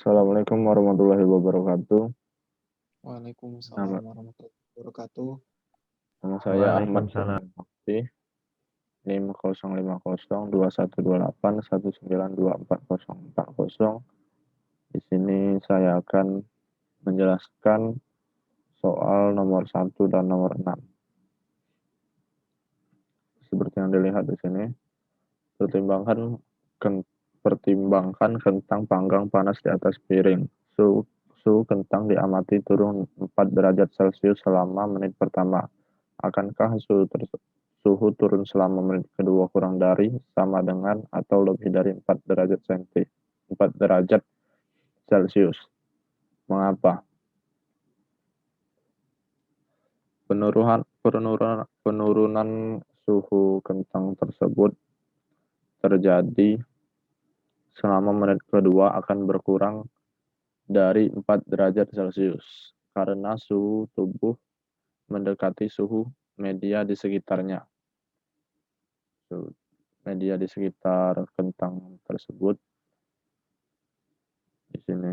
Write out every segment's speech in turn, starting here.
Assalamualaikum warahmatullahi wabarakatuh. Waalaikumsalam Nama, warahmatullahi wabarakatuh. nama saya Ahmad Waalaikumsalam. Bakti, NIM 050212819244040. Di sini saya akan menjelaskan soal nomor 1 dan nomor 6. Seperti yang dilihat di sini, pertimbangkan kentang panggang panas di atas piring. Suhu kentang diamati turun 4 derajat Celcius selama menit pertama. Akankah suhu turun selama menit kedua kurang dari, sama dengan, atau lebih dari 4 derajat Celcius? Mengapa? Penurunan suhu kentang tersebut terjadi selama menit kedua akan berkurang dari 4 derajat Celcius karena suhu tubuh mendekati suhu media di sekitarnya. Media di sekitar kentang tersebut di sini.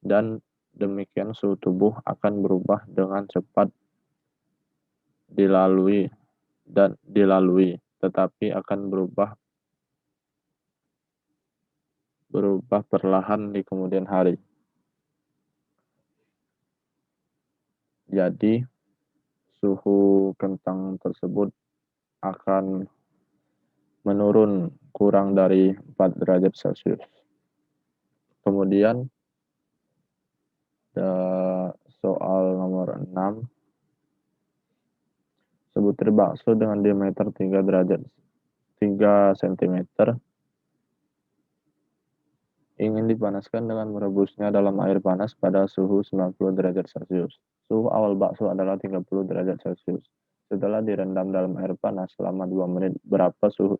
Dan demikian suhu tubuh akan berubah dengan cepat dilalui, tetapi akan berubah perlahan di kemudian hari. Jadi suhu kentang tersebut akan menurun kurang dari 4 derajat Celcius. Kemudian soal nomor 6. Sebutir bakso dengan diameter 3 cm ingin dipanaskan dengan merebusnya dalam air panas pada suhu 90 derajat Celcius. Suhu awal bakso adalah 30 derajat Celcius. Setelah direndam dalam air panas selama 2 menit, berapa suhu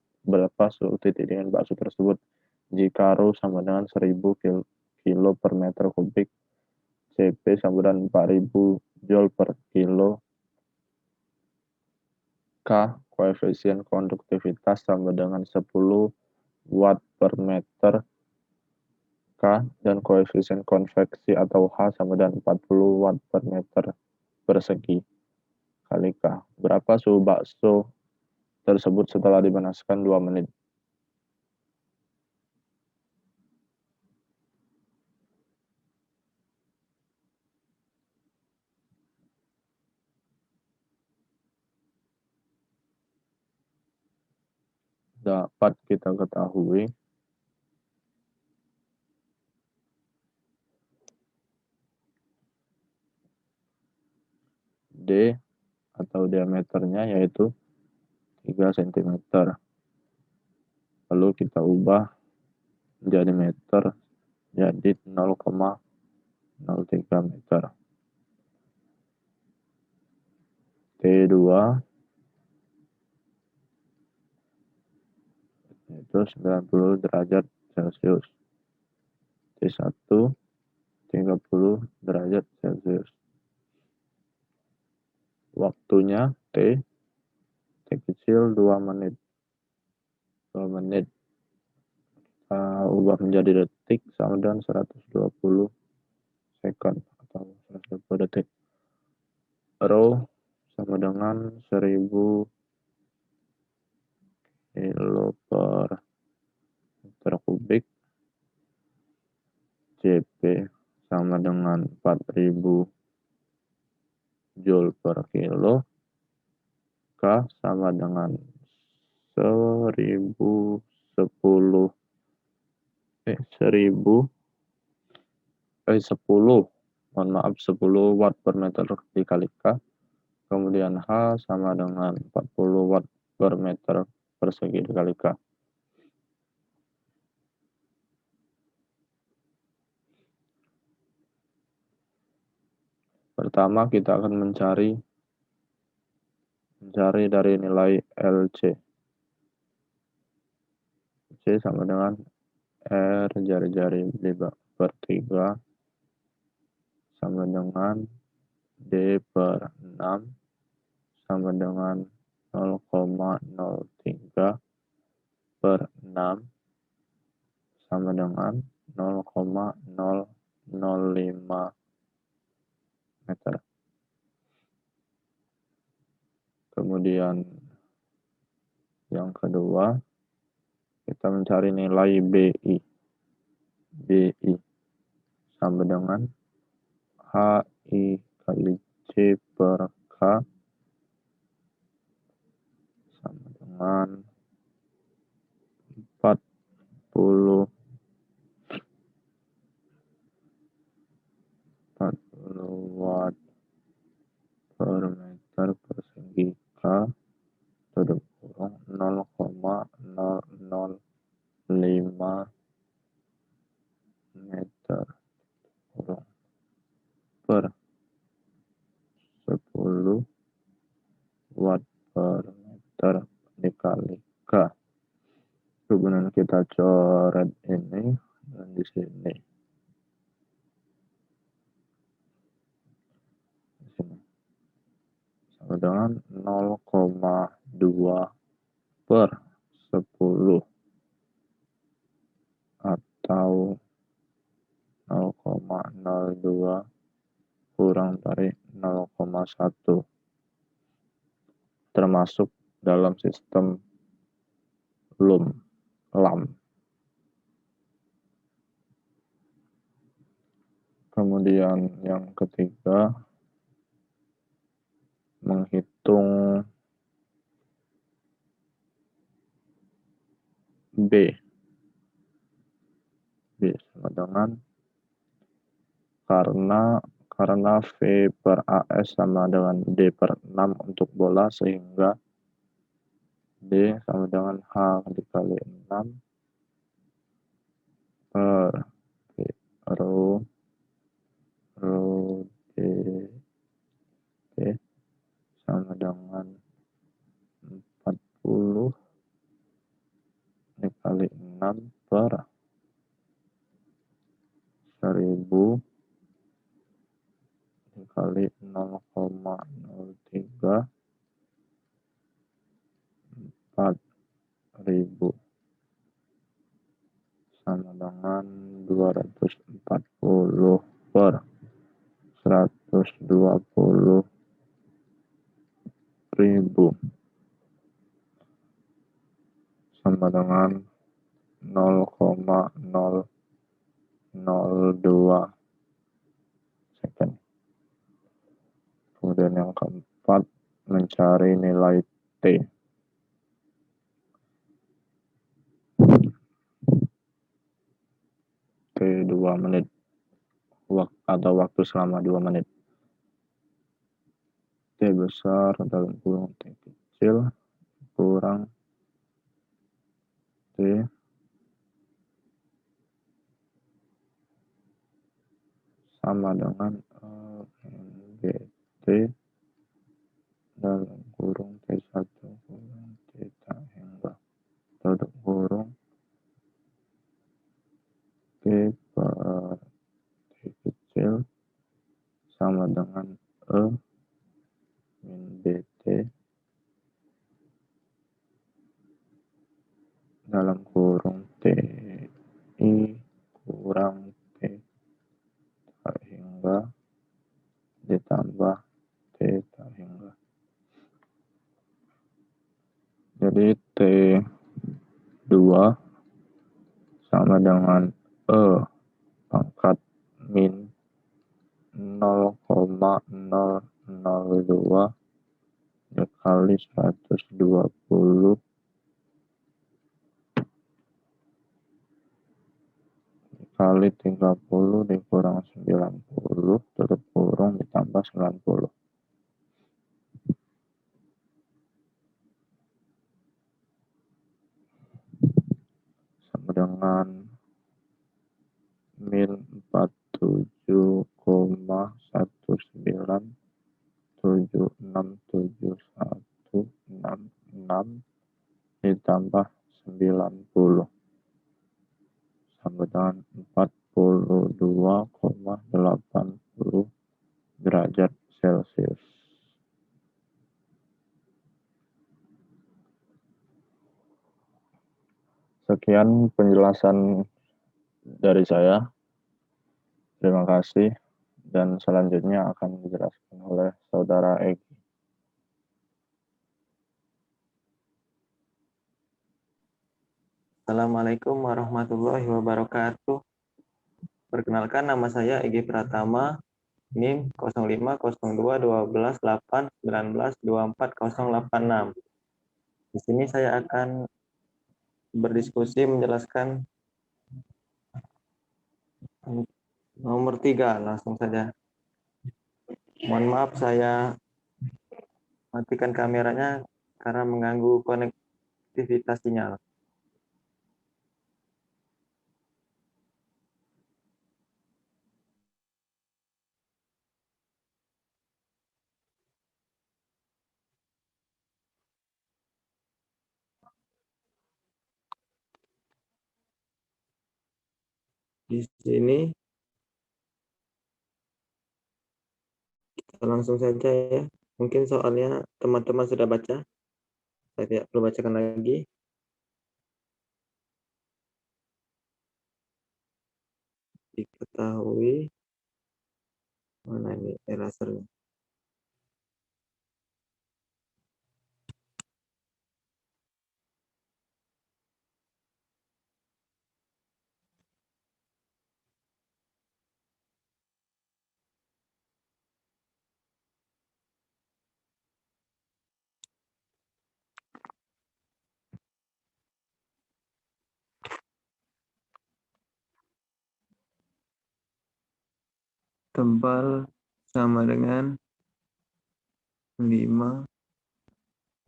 titik dingin bakso tersebut? Jika ρ sama dengan 1000 kilo per meter kubik, Cp sama dengan 4000 joule per kilo, K koefisien konduktivitas sama dengan 10 watt per meter K, dan koefisien konveksi atau H sama dengan 40 watt per meter persegi kali K. Berapa suhu bakso tersebut setelah dipanaskan 2 menit? Dapat kita ketahui D atau diameternya yaitu 3 cm. Lalu kita ubah menjadi meter, jadi 0,03 meter. T2 itu 90 derajat Celcius. T1 30 derajat Celcius. Waktunya T kecil 2 menit. 2 menit kita ubah menjadi detik sama dengan 120 second atau 120 detik. ρ sama dengan 1000 kilo per meter kubik. Cp sama dengan 4000 joule per kilo. K sama dengan 1010 watt per meter dikali K. Kemudian H sama dengan 40 watt per meter persegi dikali K. Pertama kita akan mencari dari nilai LC. C sama dengan R jari-jari per 3 sama dengan D per 6 sama dengan 0,03 per 6 sama dengan 0,03 mencari nilai BI. BI sama dengan HI kali C per K sama dengan 40 watt per meter persegi K tutup kurung 0,005 meter kurung per 10 watt per meter dikali K. Kemudian kita coret ini dan di sini. Sama dengan 0,2 per 10 atau 0,02 kurang dari 0,1 termasuk dalam sistem LAM. Kemudian yang ketiga, menghitung B sama dengan karena V per AS sama dengan D per 6 untuk bola, sehingga D sama dengan H dikali 6 per V rho D sama dengan 40 dikali 6 per 1000 dikali 0,03 4000 sama dengan 240 per 120.000 sama dengan 0,002 second. Kemudian yang keempat, mencari nilai T. T 2 menit atau waktu selama 2 menit. T besar dalam kurung T kecil kurang T sama dengan BT dalam kurung T1 kurang Theta hingga tutup kurung T per T kecil sama dengan min BT dalam kurung TI kurang T hingga ditambah Theta hingga. Jadi T2 sama dengan pangkat min 0,002 dikali 120 dikali 30 dikurang 90 tutup kurung ditambah 90. Sama dengan min 47,19767166 ditambah 90 sama dengan 42,80 derajat Celcius. Sekian penjelasan dari saya. Terima kasih, dan selanjutnya akan dijelaskan oleh Saudara Egi. Assalamualaikum warahmatullahi wabarakatuh. Perkenalkan, nama saya Egy Pratama, NIM 05021281924086. Di sini saya akan berdiskusi menjelaskan nomor 3, langsung saja. Mohon maaf saya matikan kameranya karena mengganggu konektivitas sinyal. Di sini kita langsung saja ya. Mungkin soalnya teman-teman sudah baca. Saya tidak perlu bacakan lagi. Diketahui mana ini erasernya. Tebal sama dengan 5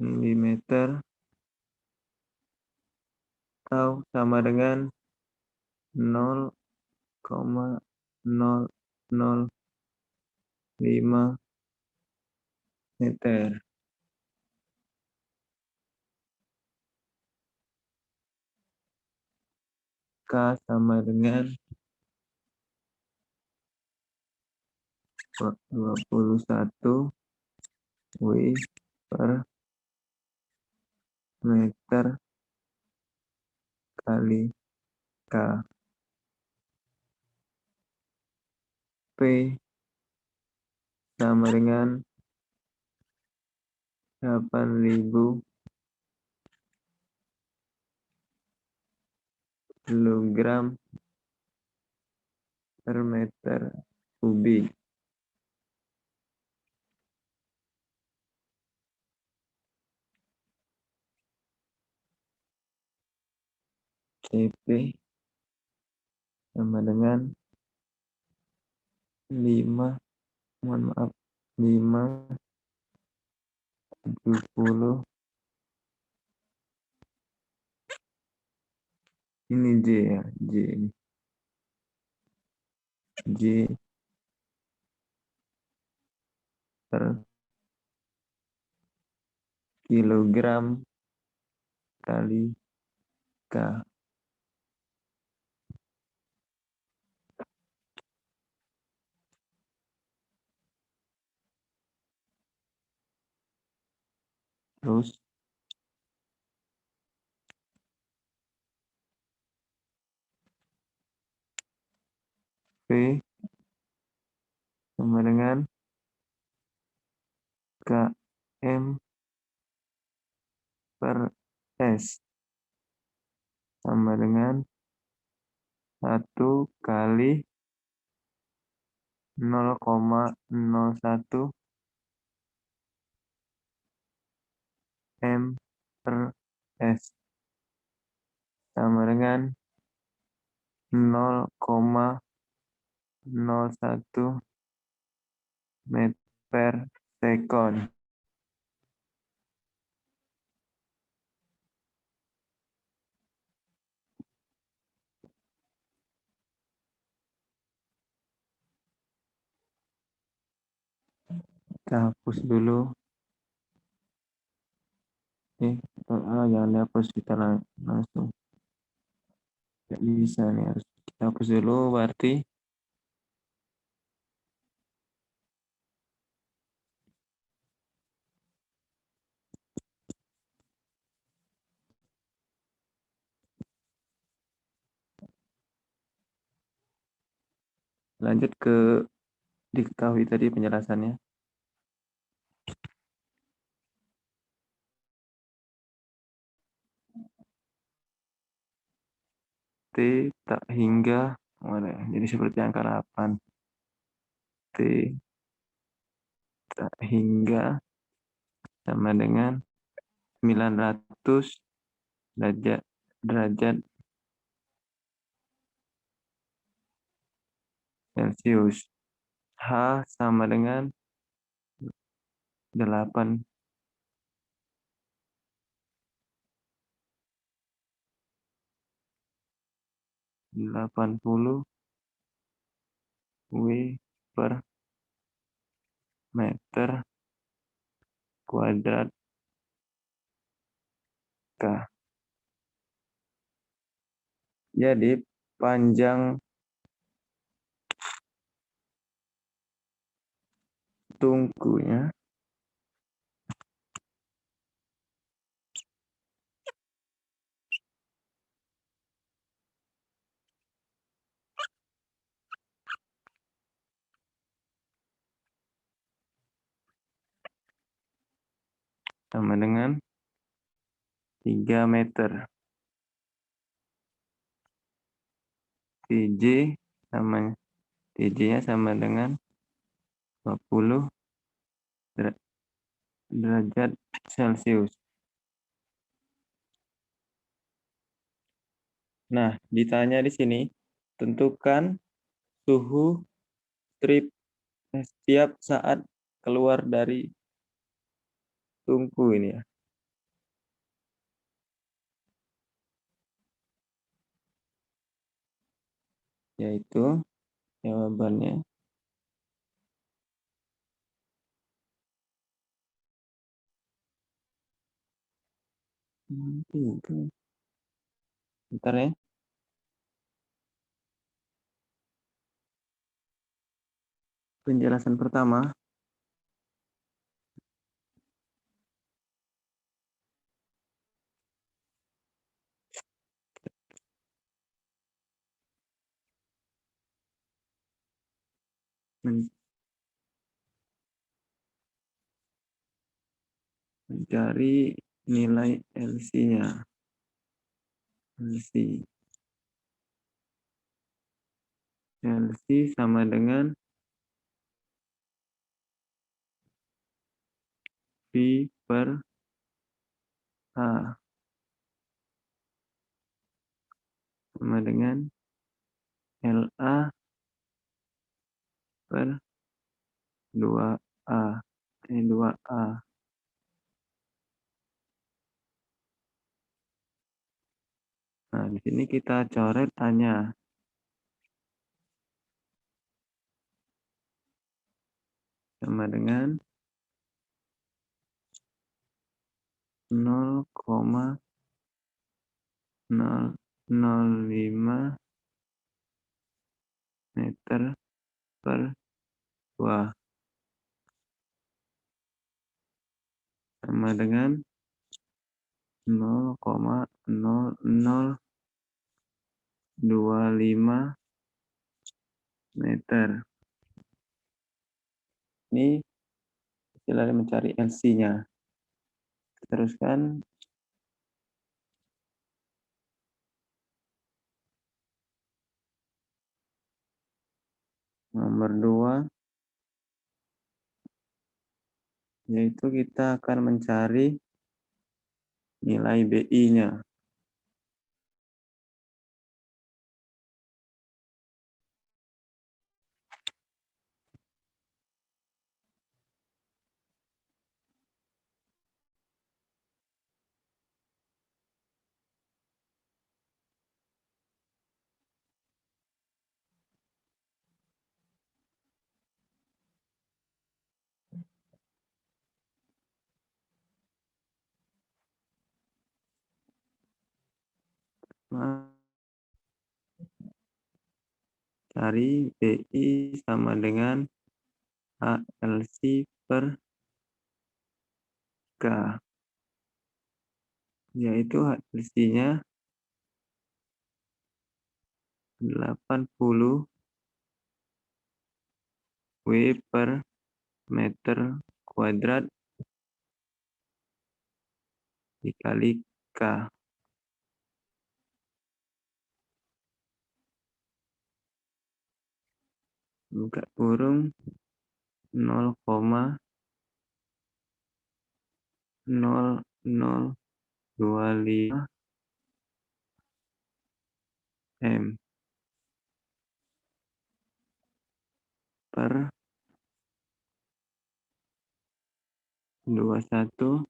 mm atau sama dengan 0,005 meter. K sama dengan 21 W per meter kali K. P sama dengan 8.000 kilogram per meter kubik. CP sama dengan 5, mohon maaf, 570. Ini J ya, J per kilogram kali K. Terus P sama dengan km per S sama dengan 1 kali 0,01 M per S sama dengan 0,01 meter per sekon. Kita hapus dulu. Jangan dihapus, kita langsung. Gak bisa nih, harus kita hapus dulu berarti. Lanjut ke diketahui tadi penjelasannya. T tak hingga, jadi seperti angka 8. T tak hingga sama dengan 900 derajat Celcius. H sama dengan 80 W per meter kuadrat K. Jadi panjang tungkunya sama dengan 3 meter. TJ-nya sama dengan 20 derajat Celcius. Nah, ditanya di sini, tentukan suhu strip setiap saat keluar dari tungku ini ya. Yaitu jawabannya bentar ya. Penjelasan pertama, mencari nilai LC-nya. LC sama dengan V per A sama dengan LA per 2A. 2A. Nah, di sini kita coret A-nya. Sama dengan 0,005 meter per 2. Sama dengan 0,0025 meter. Ini istilahnya mencari LC-nya. Teruskan. Nomor 2. Yaitu kita akan mencari nilai BI-nya. Cari BI sama dengan ALC per K. Yaitu ALC-nya 80 W per meter kuadrat dikali K. buka kurung 0,0025 M per 21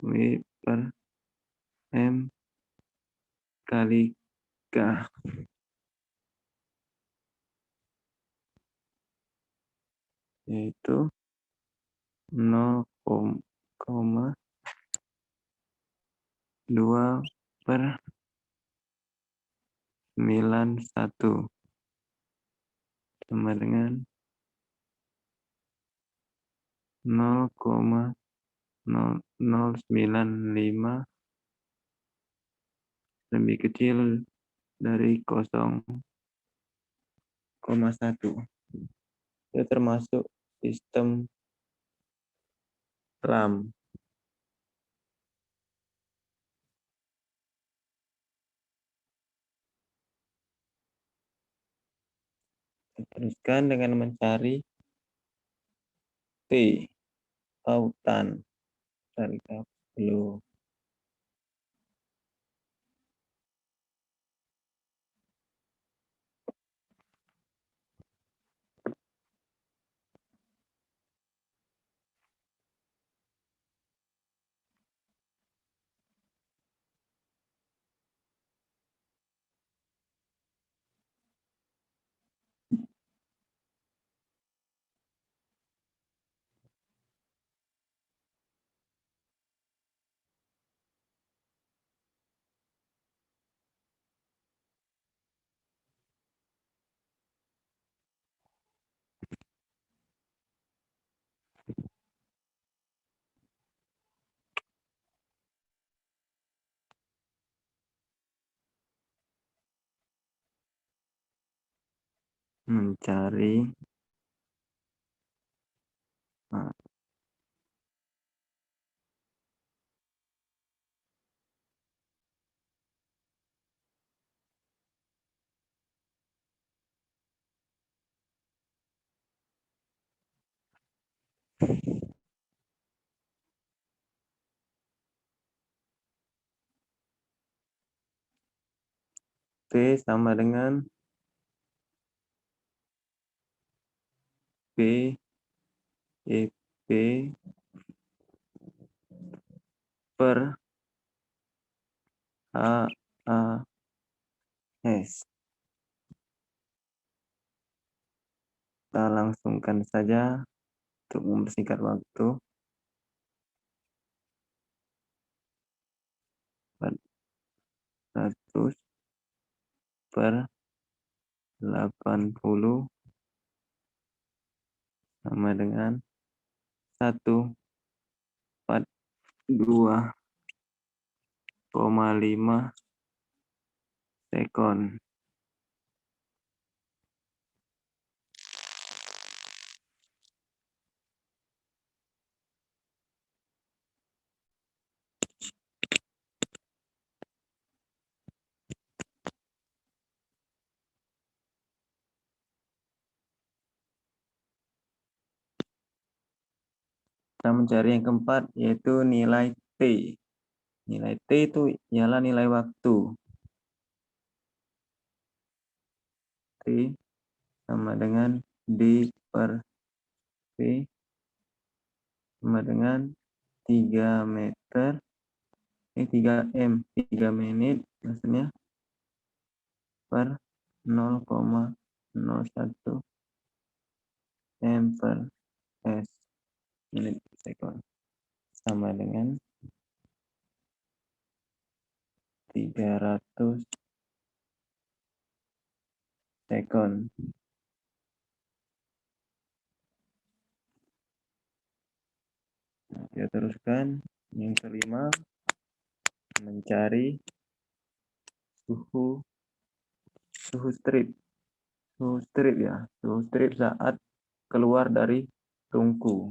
W per M kali K, yaitu 0,2 per 91 sama dengan 0,0095 lebih kecil dari 0,1. Itu termasuk sistem RAM. Teruskan dengan mencari T, tautan. Cari dulu. Mencari T sama dengan B EP per HAS. Kita langsungkan saja untuk mempersingkat waktu. 400 per 80 sama dengan 142,5 sekon. Kita mencari yang keempat, yaitu nilai T. Nilai T itu ialah nilai waktu. T sama dengan D per P sama dengan 3 meter, 3 M, 3 menit maksudnya, per 0,01 M per S, menit per sekon, sama dengan 300 sekon. Kita teruskan yang kelima, mencari suhu strip. Suhu strip ya, suhu strip saat keluar dari tungku.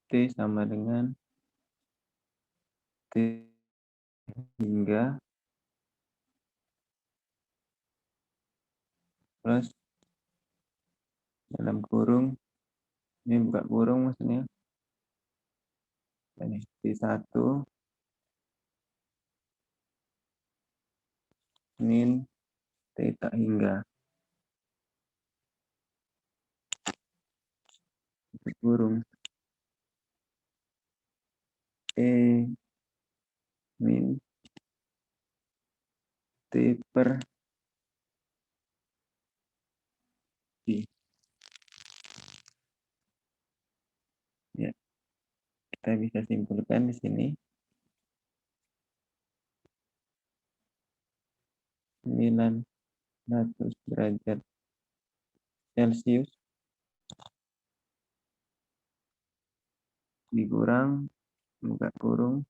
T sama dengan T hingga plus dalam kurung, ini buka kurung maksudnya, ini T1 min T tak hingga, buka kurung, T min T per T. Ya, kita bisa simpulkan di sini 900 derajat Celcius dikurang buka kurung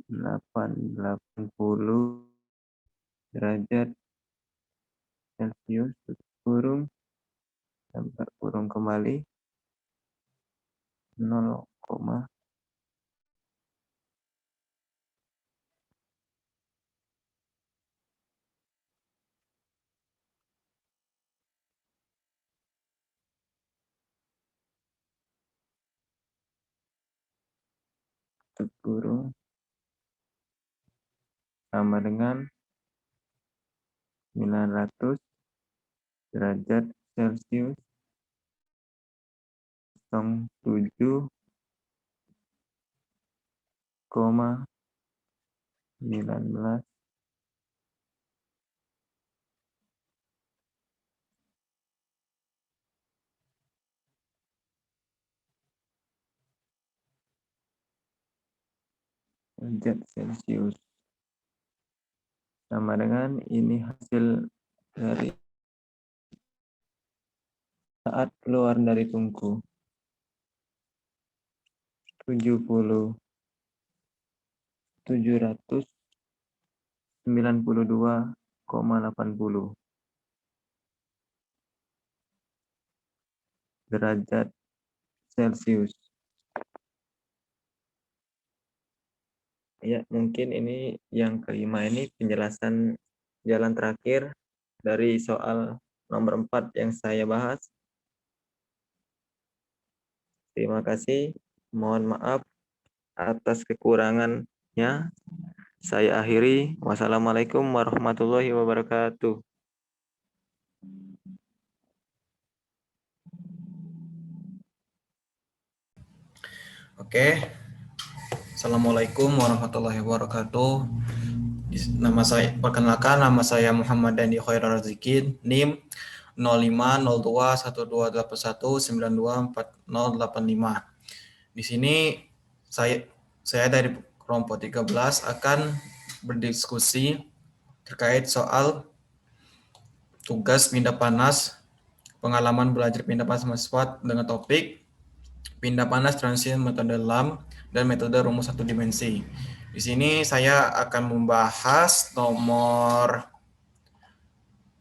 80 derajat Celcius tutup kurung dan buka kurung kembali 0, tutup kurung sama dengan 900 derajat Celcius 07,19 derajat Celcius, sama dengan ini hasil dari saat keluar dari tungku 792,80 derajat Celcius. Ya, mungkin ini yang kelima, ini penjelasan jalan terakhir dari soal nomor 4 yang saya bahas. Terima kasih. Mohon maaf atas kekurangannya. Saya akhiri. Wassalamualaikum warahmatullahi wabarakatuh. Oke. Assalamualaikum warahmatullahi wabarakatuh. Perkenalkan, nama saya Muhammad Dandi Khairul Razikin, NIM 05021281924085. Di sini saya dari kelompok 13 akan berdiskusi terkait soal tugas pindah panas, pengalaman belajar pindah panas mahasiswa dengan topik pindah panas transient metode LAM dan metode rumus satu dimensi. Di sini saya akan membahas nomor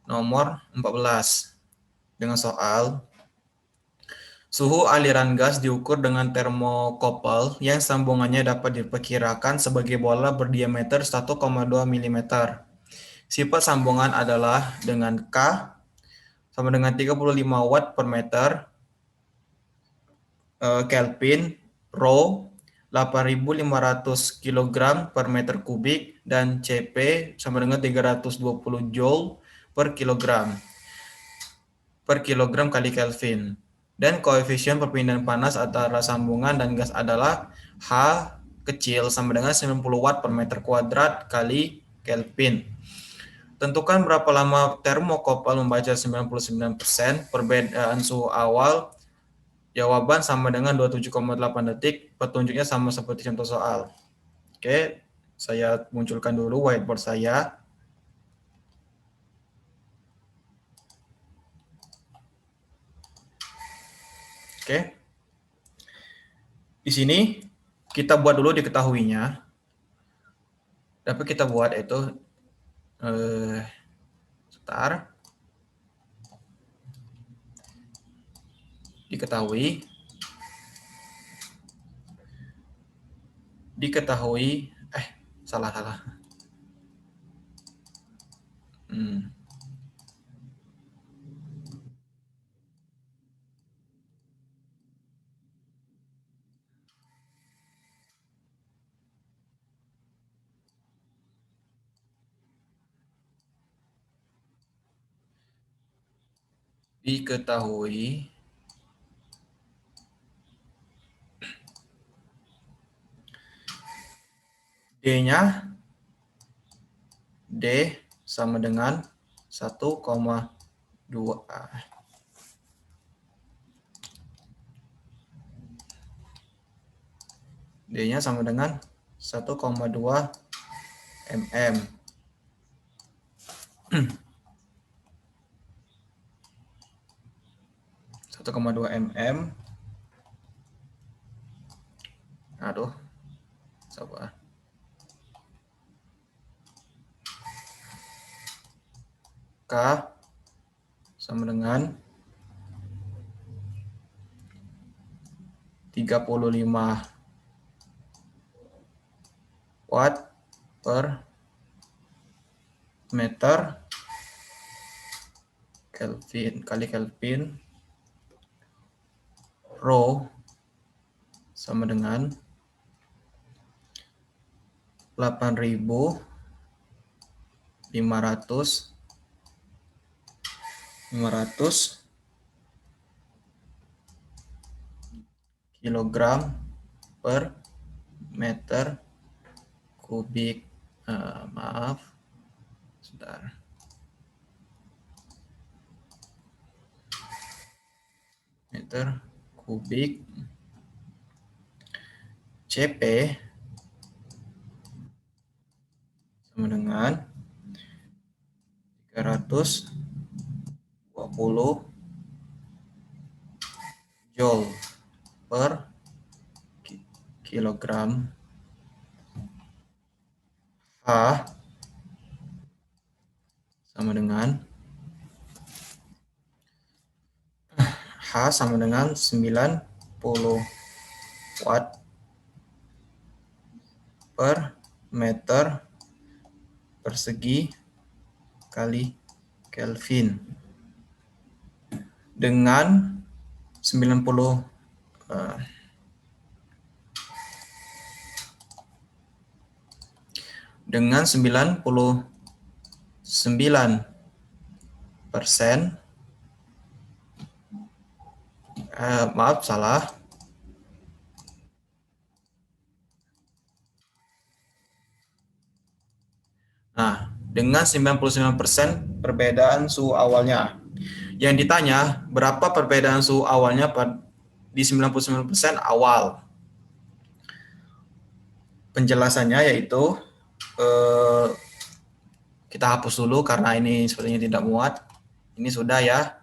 14 dengan soal suhu aliran gas diukur dengan termokopel yang sambungannya dapat diperkirakan sebagai bola berdiameter 1,2 mm. Sifat sambungan adalah dengan K sama dengan 35 watt per meter, Kelvin, Rho 8.500 kg per meter kubik, dan Cp sama dengan 320 Joule per kilogram kali Kelvin. Dan koefisien perpindahan panas antara sambungan dan gas adalah H kecil sama dengan 90 watt per meter kuadrat kali Kelvin. Tentukan berapa lama termokopel membaca 99%, perbedaan suhu awal. Jawaban sama dengan 27,8 detik, petunjuknya sama seperti contoh soal. Oke, saya munculkan dulu whiteboard saya. Oke. Di sini kita buat dulu diketahuinya. Dapat kita buat itu sebentar. Diketahui diketahui salah. Diketahui D-nya D sama dengan 1,2. D-nya sama dengan 1,2 mm. Aduh, sabar. K sama dengan 35 watt per meter Kelvin kali Kelvin. Rho sama dengan 8.500 kilogram per meter kubik. Maaf, sebentar. Meter kubik. CP sama dengan 320 joule per kilogram. H sama dengan 90 watt per meter persegi kali Kelvin. Dengan 90 dengan 99%, maaf salah. Nah, dengan 99% perbedaan suhu awalnya. Yang ditanya, berapa perbedaan suhu awalnya di 99% awal? Penjelasannya yaitu kita hapus dulu karena ini sepertinya tidak muat. Ini sudah ya.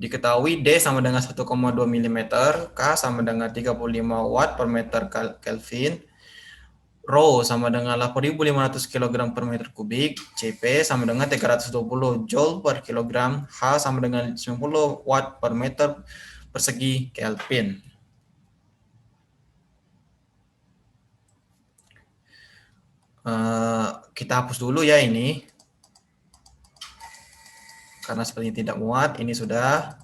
Diketahui D sama dengan 1,2 mm, K sama dengan 35 watt per meter Kelvin, Rho sama dengan 8.500 kg per meter kubik, CP sama dengan 320 joule per kilogram, H sama dengan 90 watt per meter persegi Kelvin. Kita hapus dulu ya ini. Karena sepertinya tidak muat, ini sudah.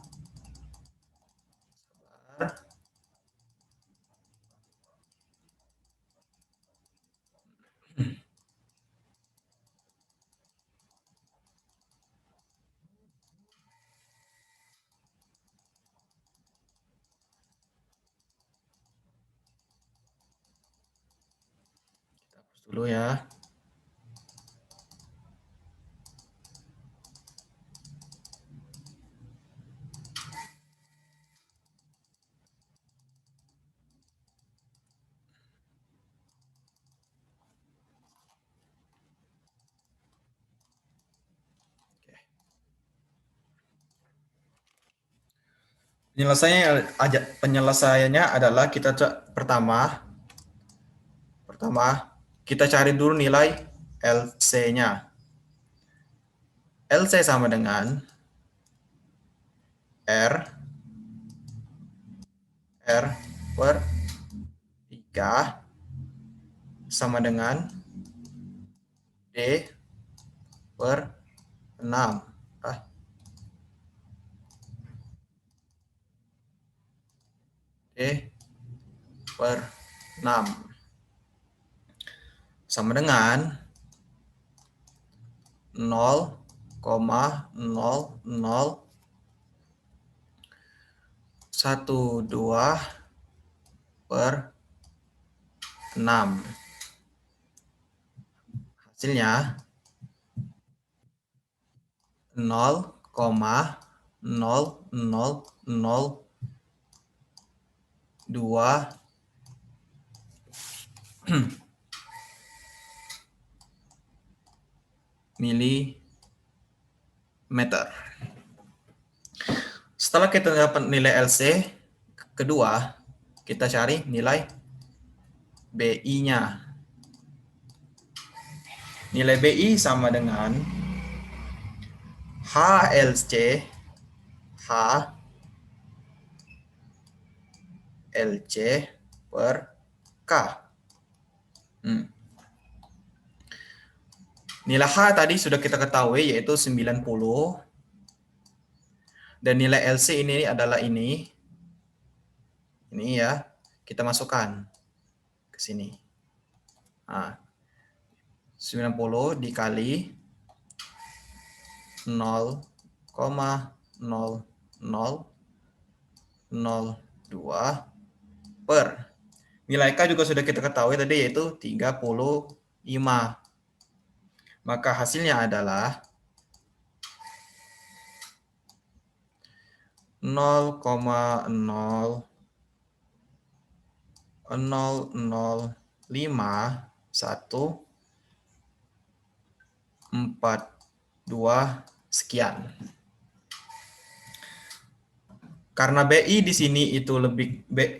Kita hapus dulu ya. Penyelesaiannya adalah pertama kita cari dulu nilai LC-nya. LC sama dengan R per 3 sama dengan D per 6. D per 6 sama dengan 0,0012 per 6. Hasilnya 0,0002 milimeter. Setelah kita dapat nilai LC, kedua kita cari nilai BI-nya. Nilai BI sama dengan HLC per K. Nilai H tadi sudah kita ketahui yaitu 90. Dan nilai LC ini adalah ini. Ini ya, kita masukkan ke sini. Nah, 90 dikali 0,0002 per. Nilai K juga sudah kita ketahui tadi yaitu 35. Maka hasilnya adalah 0,00514 sekian. Karena BI di sini itu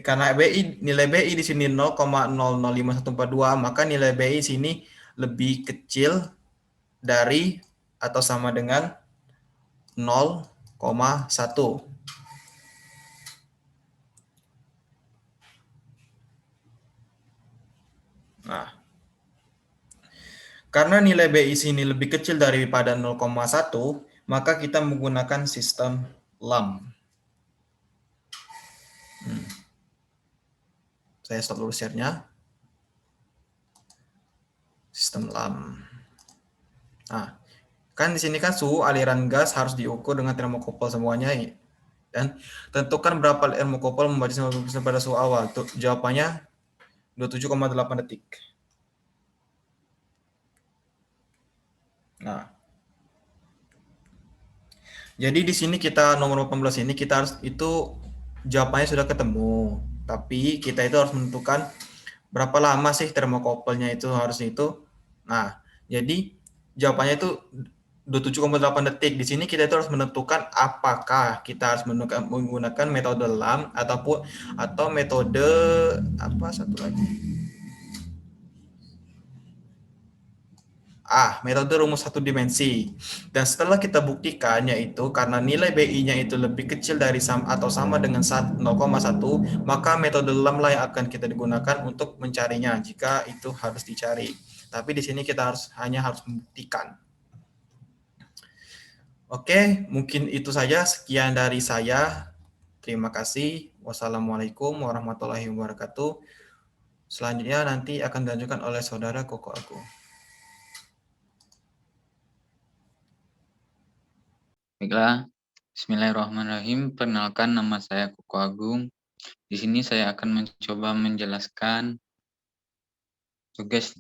karena nilai BI di sini 0,005142, maka nilai BI sini lebih kecil dari atau sama dengan 0,1. Nah, karena nilai BI sini lebih kecil daripada 0,1, maka kita menggunakan sistem LAM. Saya stop dulu share-nya. Sistem LAM. Nah, kan di sini kan suhu aliran gas harus diukur dengan termokopel semuanya. Dan tentukan berapa termokopel membaca 90% pada suhu awal. Jawabannya 27,8 detik. Nah, jadi di sini kita nomor 18 ini kita harus itu jawabannya sudah ketemu. Tapi kita itu harus menentukan berapa lama sih termokopelnya itu harusnya itu. Nah, jadi jawabannya itu 27,8 detik. Di sini kita itu harus menentukan apakah kita harus menggunakan metode LAM atau metode apa satu lagi? Metode rumus satu dimensi. Dan setelah kita buktikan yaitu karena nilai BI-nya itu lebih kecil dari atau sama dengan 0,1, maka metode LAM lah yang akan kita digunakan untuk mencarinya jika itu harus dicari. Tapi di sini kita hanya harus membuktikan. Oke, mungkin itu saja. Sekian dari saya. Terima kasih. Wassalamualaikum warahmatullahi wabarakatuh. Selanjutnya nanti akan dilanjutkan oleh saudara Koko Agung. Baiklah, Bismillahirrahmanirrahim. Perkenalkan, nama saya Koko Agung. Di sini saya akan mencoba menjelaskan tugas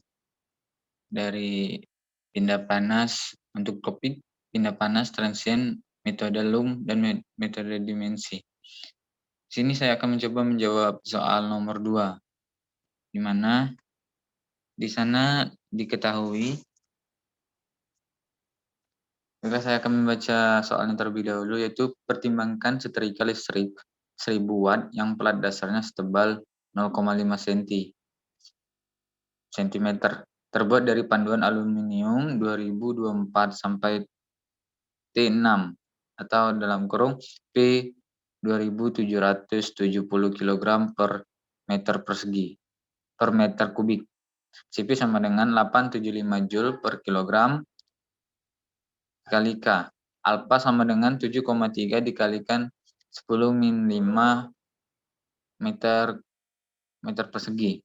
dari pindah panas untuk topik pindah panas transient, metode LUM, dan metode dimensi. Di sini saya akan mencoba menjawab soal nomor 2, di mana di sana diketahui. Maka saya akan membaca soalnya terlebih dahulu, yaitu pertimbangkan setrika listrik 1000 watt yang plat dasarnya setebal 0,5 cm terbuat dari panduan aluminium 2024 sampai T6 atau dalam kurung P 2770 kg per meter persegi per meter kubik. Cp sama dengan 875 Joule per kilogram dikali K. Alpha sama dengan 7,3 dikalikan 10 min 5 meter persegi.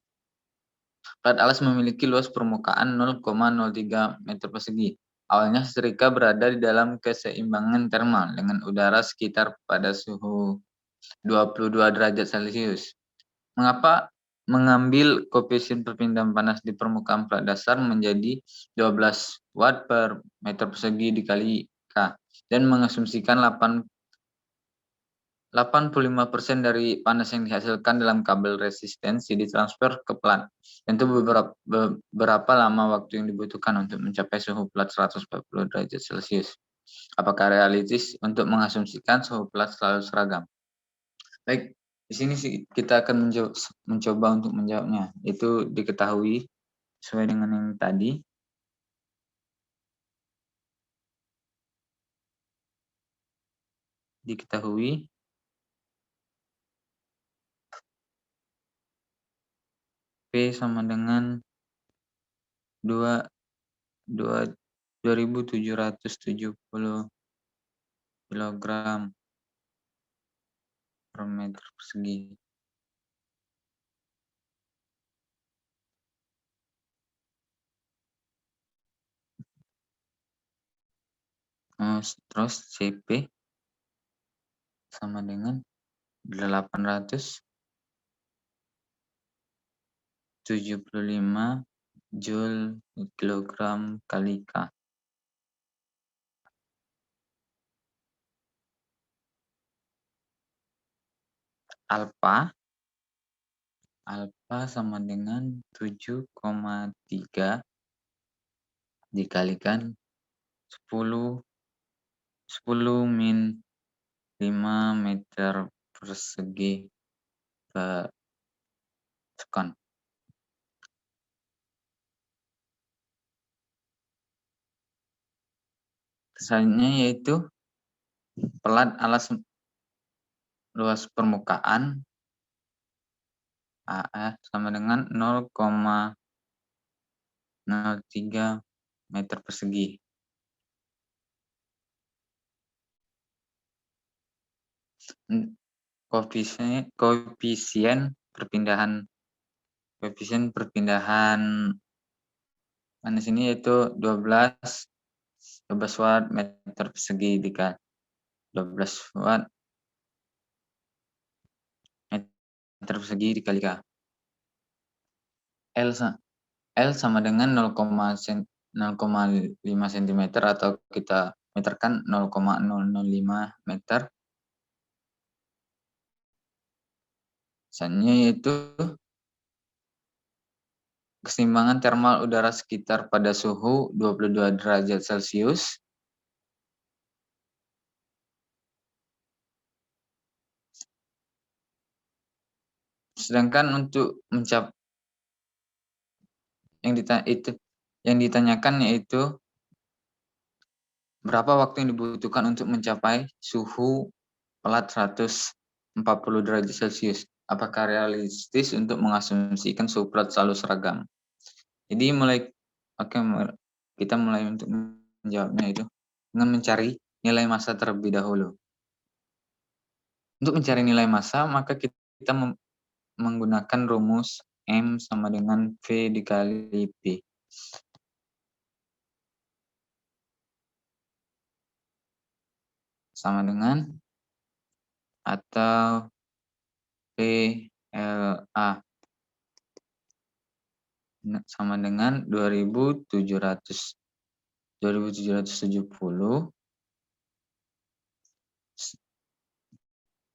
Plat alas memiliki luas permukaan 0,03 meter persegi. Awalnya setrika berada di dalam keseimbangan termal dengan udara sekitar pada suhu 22 derajat Celcius. Mengapa mengambil koefisien perpindahan panas di permukaan plat dasar menjadi 12 watt per meter persegi dikali K dan mengasumsikan 85% dari panas yang dihasilkan dalam kabel resistensi ditransfer ke plat. Tentu beberapa lama waktu yang dibutuhkan untuk mencapai suhu plat 140 derajat Celcius. Apakah realistis untuk mengasumsikan suhu plat selalu seragam? Baik, di sini sih kita akan mencoba untuk menjawabnya. Itu diketahui sesuai dengan yang tadi. Diketahui P sama dengan 2770 kg per meter persegi. Terus Cp sama dengan 875 Joule kilogram kali K. Alpha sama dengan 7,3 dikalikan 10 min 5 meter persegi per sekon. Selanjutnya yaitu pelat alas luas permukaan AF sama dengan 0,03 meter persegi. Koefisien perpindahan panas ini yaitu 12 watt meter persegi dikali 12 watt meter persegi dikali K. L sama dengan 0,5 cm atau kita meterkan 0,005 meter. Misalnya yaitu keseimbangan termal udara sekitar pada suhu 22 derajat Celcius. Sedangkan untuk mencapai yang ditanyakan yaitu berapa waktu yang dibutuhkan untuk mencapai suhu plat 140 derajat Celcius. Apakah realistis untuk mengasumsikan suhu plat selalu seragam? Jadi kita mulai untuk menjawabnya itu dengan mencari nilai massa terlebih dahulu. Untuk mencari nilai massa, maka kita menggunakan rumus M sama dengan V dikali P. Sama dengan atau PLA sama dengan 2770.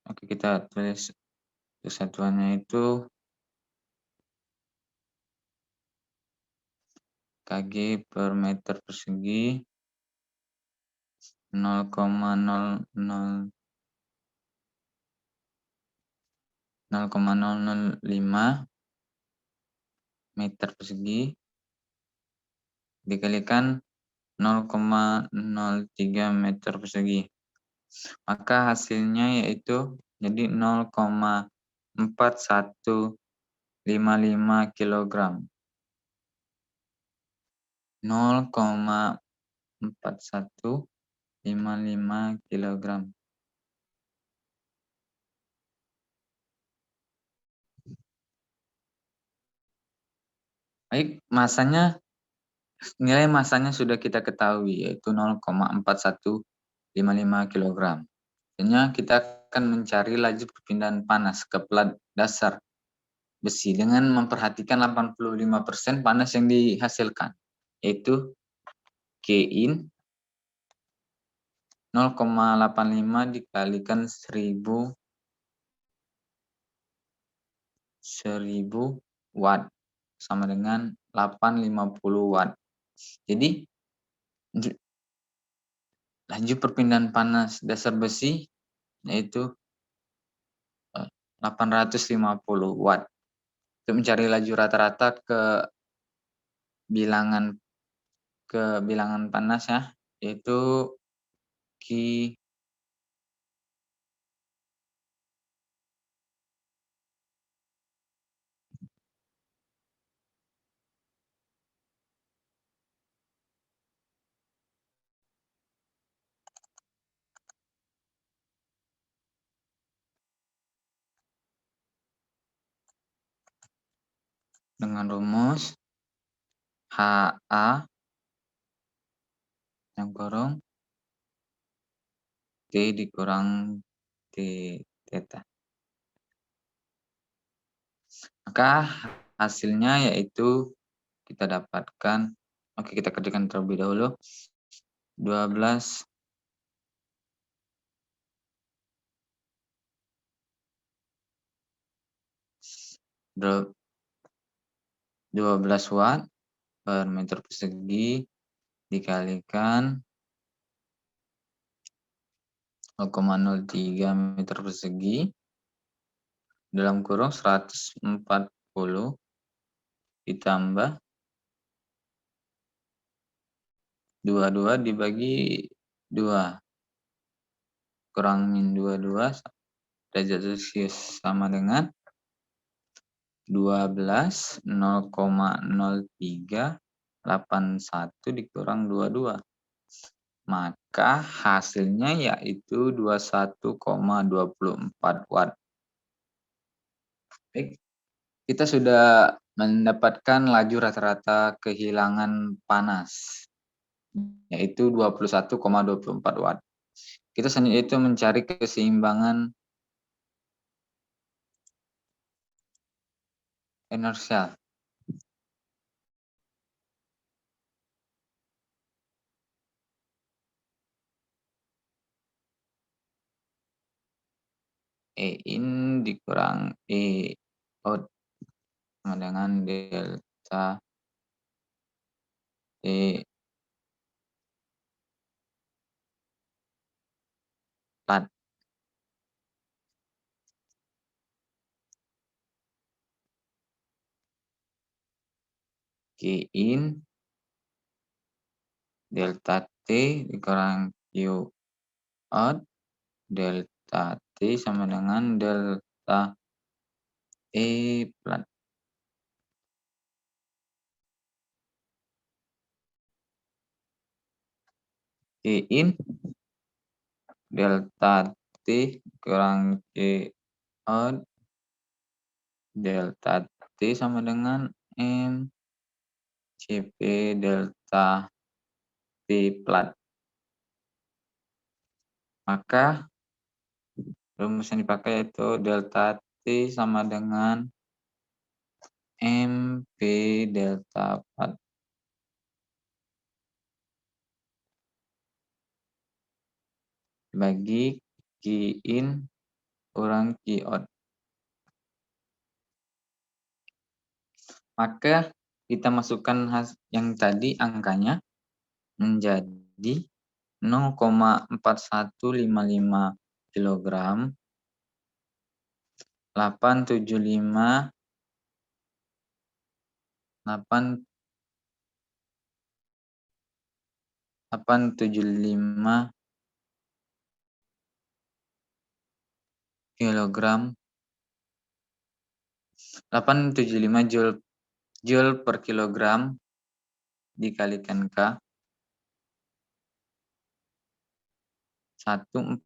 Oke, kita tulis kesatuannya itu kg per meter persegi 0,005 meter persegi dikalikan 0,03 meter persegi. Maka hasilnya yaitu jadi 0,4155 kg 0,4155 kilogram. Baik, nilai masanya sudah kita ketahui, yaitu 0,4155 kilogram. Selanjutnya kita akan mencari laju perpindahan panas ke plat dasar besi dengan memperhatikan 85% panas yang dihasilkan, yaitu Q-in 0,85 dikalikan 1000 watt sama dengan 850 watt. Jadi laju perpindahan panas dasar besi yaitu 850 watt. Untuk mencari laju rata-rata ke bilangan panas ya, yaitu Q dengan rumus HA yang kurung T dikurang T theta. Maka hasilnya yaitu kita dapatkan, oke kita kerjakan terlebih dahulu, 12 watt per meter persegi dikalikan 0,03 meter persegi dalam kurung 140 ditambah 22 dibagi 2 kurangin 22 derajat Celcius sama dengan 12 0,0381 dikurang 22. Maka hasilnya yaitu 21,24 watt. Baik, kita sudah mendapatkan laju rata-rata kehilangan panas yaitu 21,24 watt. Kita selanjutnya itu mencari keseimbangan inersial. E-in dikurang E-out sama dengan delta T plat. Q-in delta T dikurang Q-out delta T sama dengan delta E plat. Q-in delta T kurang Q-out delta T sama dengan M CP delta T plat. Maka rumus yang dipakai yaitu delta T sama dengan MP delta plat. Bagi Q-in kurang Q-out. Maka kita masukkan yang tadi angkanya menjadi 0,4155 kilogram 875 kilogram 875 joule per kilogram dikalikan K 140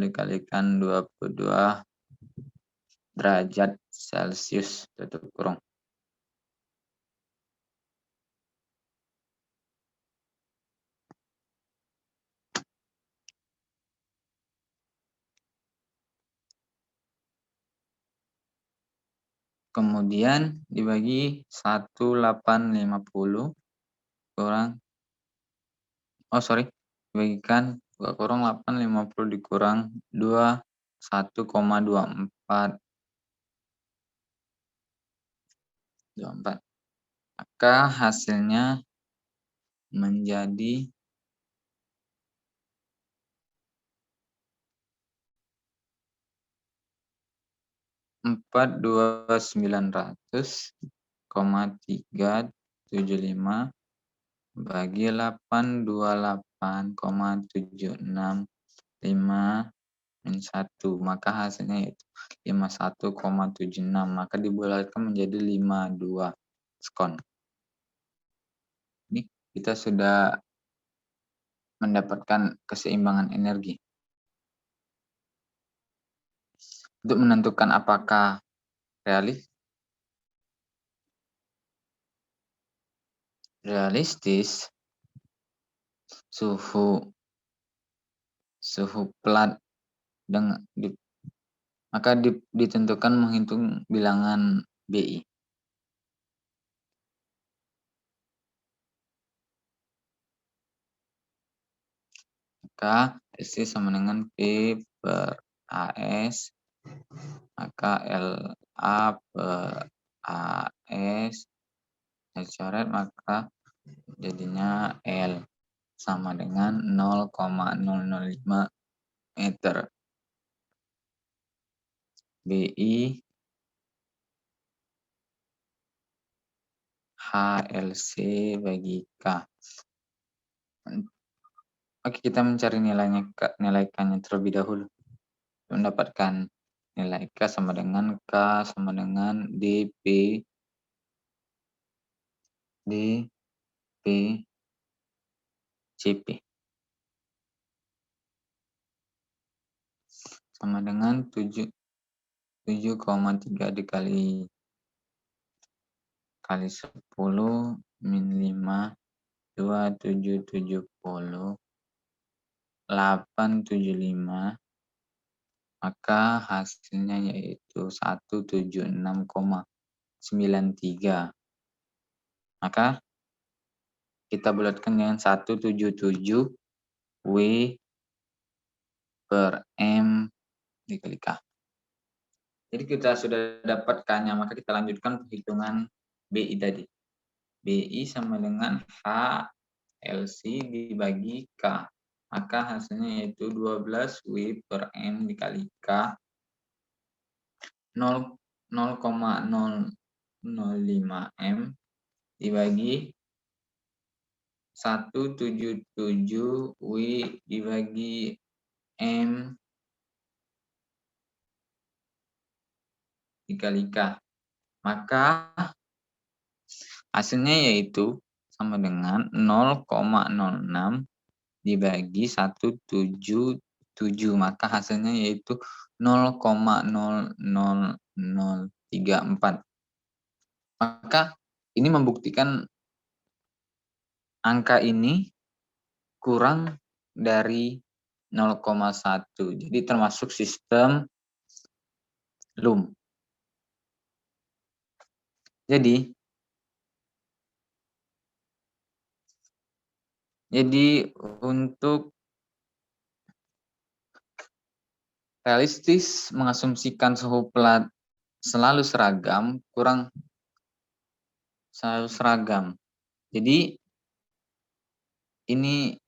dikalikan 22 derajat Celcius tutup kurung. Kemudian dibagi 1850 kurang dibagikan 2 kurang 850 dikurang 2 1,24 maka hasilnya menjadi 42900,375 bagi 828,765 min 1, maka hasilnya yaitu 51,76, maka dibulatkan menjadi 52 skon. Ini kita sudah mendapatkan keseimbangan energi. Untuk menentukan apakah realistis suhu plat maka ditentukan menghitung bilangan BI. Maka SI sama dengan P per AS, maka LA per AS coret, maka jadinya L sama dengan 0,005 meter. BI HLC bagi K. Oke, kita mencari nilai K-nya terlebih dahulu. Mendapatkan nilai K sama dengan DP CP. Sama dengan 7,3 dikali 10 min 5 2770 875, maka hasilnya yaitu 176,93. Maka kita bulatkan dengan 177 W per M dikali K. Jadi kita sudah dapat K-nya, maka kita lanjutkan perhitungan BI tadi. BI sama dengan HLC dibagi K. Maka hasilnya yaitu 12 W per M dikali K 0,005 M dibagi 177 W dibagi M dikali K. Maka hasilnya yaitu sama dengan 0,06 dibagi 177, maka hasilnya yaitu 0,00034. Maka ini membuktikan angka ini kurang dari 0,1. Jadi termasuk sistem LUM. Jadi untuk realistis mengasumsikan suhu plat selalu seragam, kurang selalu seragam. Jadi ini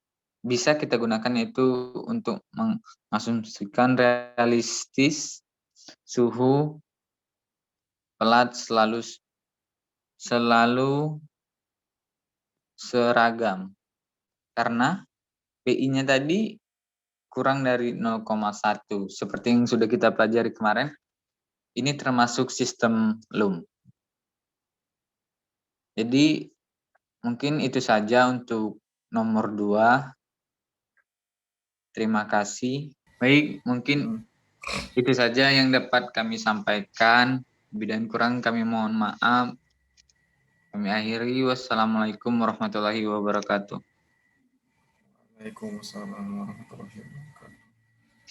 bisa kita gunakan yaitu untuk mengasumsikan realistis suhu plat selalu seragam. Karena PI-nya tadi kurang dari 0,1. Seperti yang sudah kita pelajari kemarin, ini termasuk sistem LUM. Jadi mungkin itu saja untuk nomor 2. Terima kasih. Baik, mungkin itu saja yang dapat kami sampaikan. Lebih dan kurang kami mohon maaf. Kami akhiri. Wassalamualaikum warahmatullahi wabarakatuh. Waalaikumsalam warahmatullahi wabarakatuh.